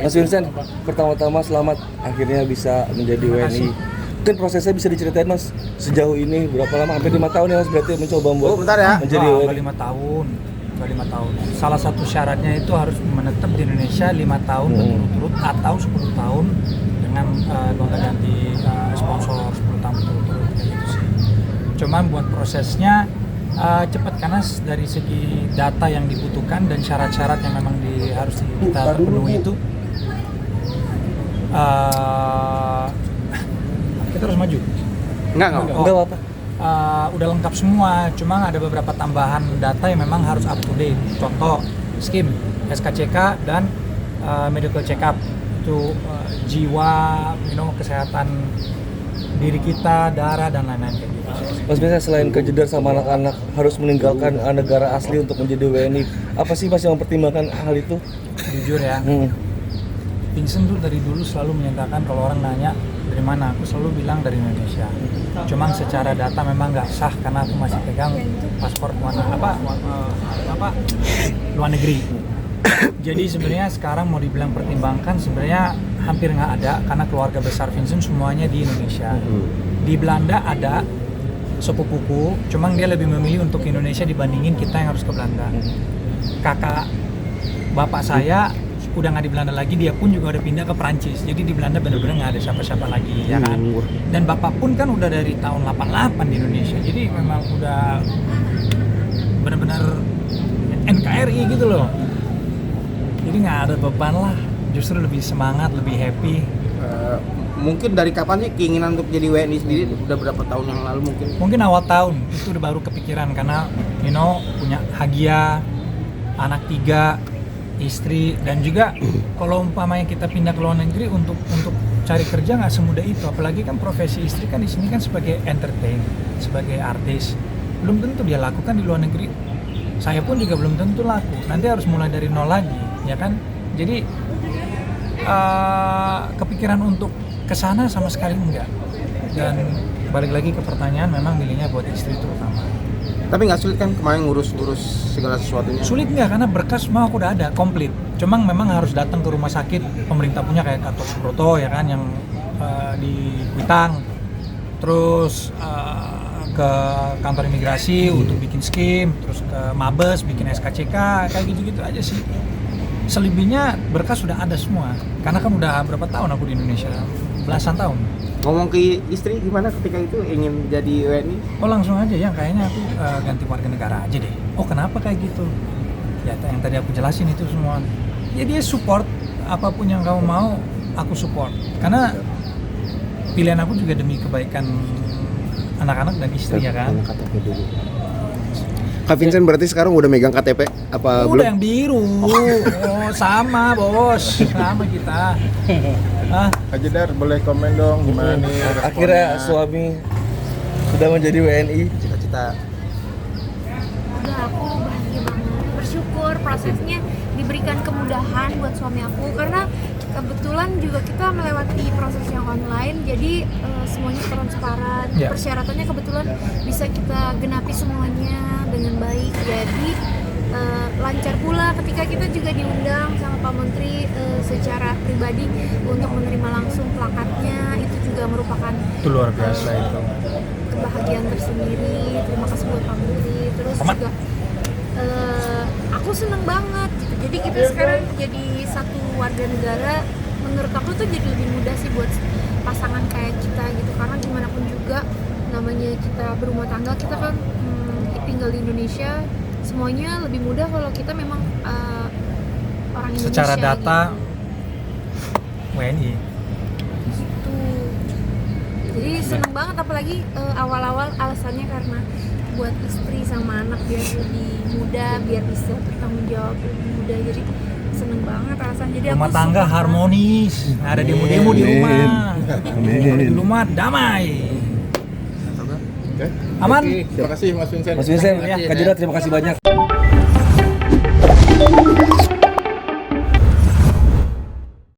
Mas Vincent, pertama-tama selamat akhirnya bisa menjadi WNI. Mungkin prosesnya bisa diceritain Mas, sejauh ini berapa lama? Hampir 5 tahun ya Mas berarti mencoba membuat menjadi WNI. 5 tahun. Salah satu syaratnya itu harus menetap di Indonesia 5 tahun berturut-turut atau 10 tahun dengan gonta-ganti sponsor 10 tahun berturut-turut kayak gitu sih. Cuman buat prosesnya cepat karena dari segi data yang dibutuhkan dan syarat-syarat yang memang harus kita penuhi itu kita harus maju. Enggak apa-apa. Udah lengkap semua, cuma ada beberapa tambahan data yang memang harus up to date. Contoh, SKIM, SKCK dan medical check up itu jiwa, kesehatan diri kita, darah dan lain-lain kayak gitu. Mas biasa selain kejedar sama anak-anak harus meninggalkan negara asli untuk menjadi WNI, apa sih Mas yang mempertimbangkan hal itu? Jujur ya, Vincent tuh dari dulu selalu menyatakan kalau orang nanya dari mana, aku selalu bilang dari Indonesia. Cuma secara data memang nggak sah karena aku masih pegang paspor luar negeri. Jadi sebenarnya sekarang mau dibilang pertimbangkan sebenarnya hampir nggak ada karena keluarga besar Vincent semuanya di Indonesia. Di Belanda ada sepupuku, cuma dia lebih memilih untuk Indonesia dibandingin kita yang harus ke Belanda. Kakak bapak saya udah nggak di Belanda lagi, dia pun juga udah pindah ke Perancis. Jadi di Belanda benar-benar nggak ada siapa-siapa lagi, ya kan? Dan bapak pun kan udah dari tahun 88 di Indonesia. Jadi memang udah benar-benar NKRI gitu loh. Jadi nggak ada beban lah, justru lebih semangat, lebih happy. Mungkin dari kapan sih keinginan untuk jadi WNI sendiri? Udah berapa tahun yang lalu mungkin? Mungkin awal tahun itu udah baru kepikiran karena punya Hagia, anak 3, istri, dan juga kalau umpamanya kita pindah ke luar negeri untuk cari kerja nggak semudah itu. Apalagi kan profesi istri kan di sini kan sebagai entertain, sebagai artis, belum tentu dia lakukan di luar negeri. Saya pun juga belum tentu laku. Nanti harus mulai dari nol lagi, ya kan? Jadi kepikiran untuk kesana sama sekali enggak. Dan balik lagi ke pertanyaan, memang milihnya buat istri terutama. Tapi nggak sulit kan kemarin ngurus segala sesuatunya? Sulit nggak, karena berkas semua aku udah ada, komplit. Cuma memang harus datang ke rumah sakit, pemerintah punya kayak kantor Subroto ya kan, yang di Kuitang. Terus ke kantor imigrasi untuk bikin SKIM, terus ke Mabes bikin SKCK, kayak gitu-gitu aja sih. Selebihnya berkas sudah ada semua, karena kan udah berapa tahun aku di Indonesia, belasan tahun. Ngomong ke istri gimana ketika itu ingin jadi WNI? Oh langsung aja ya, kayaknya aku ganti warga negara aja deh. Oh kenapa kayak gitu? Ya yang tadi aku jelasin itu semua. Ya dia support, apapun yang kamu mau aku support. Karena pilihan aku juga demi kebaikan anak-anak dan istri ya kan. Kak Vincent berarti sekarang udah megang KTP apa belum? Udah yang biru. Oh sama bos, sama kita. Kak Jedar boleh komen dong gimana nih responnya? Akhirnya suami sudah menjadi WNI. Cita-cita. Udah, aku bahagia banget, bersyukur prosesnya diberikan kemudahan buat suami aku karena kebetulan juga kita melewati proses yang online, jadi semuanya transparan. Persyaratannya kebetulan bisa kita genapi semuanya dengan baik, jadi lancar pula ketika kita juga diundang sama Pak Menteri secara pribadi untuk menerima langsung plakatnya. Itu juga merupakan Itu luar biasa itu. kebahagiaan tersendiri. Terima kasih buat Pak Menteri. Terus juga aku seneng banget gitu. Jadi kita sekarang jadi satu warga negara. Menurut aku tuh jadi lebih mudah sih buat pasangan kayak kita gitu, karena gimana pun juga namanya kita berumah tangga, kita kan tinggal di Indonesia, semuanya lebih mudah kalau kita memang orang Indonesia. Secara data gitu. WNI. Gitu. Jadi seneng banget, apalagi awal-awal alasannya karena buat istri sama anak biar lebih mudah, biar bisa bertanggung jawab lebih mudah. Jadi seneng banget alasan. Jadi Rumah aku tangga suka harmonis, ada demo-demo di rumah. Di rumah damai. Oke. Aman. Terima kasih Mas Vincent. Mas Vincent, Ya. Kak Jedar terima kasih banyak.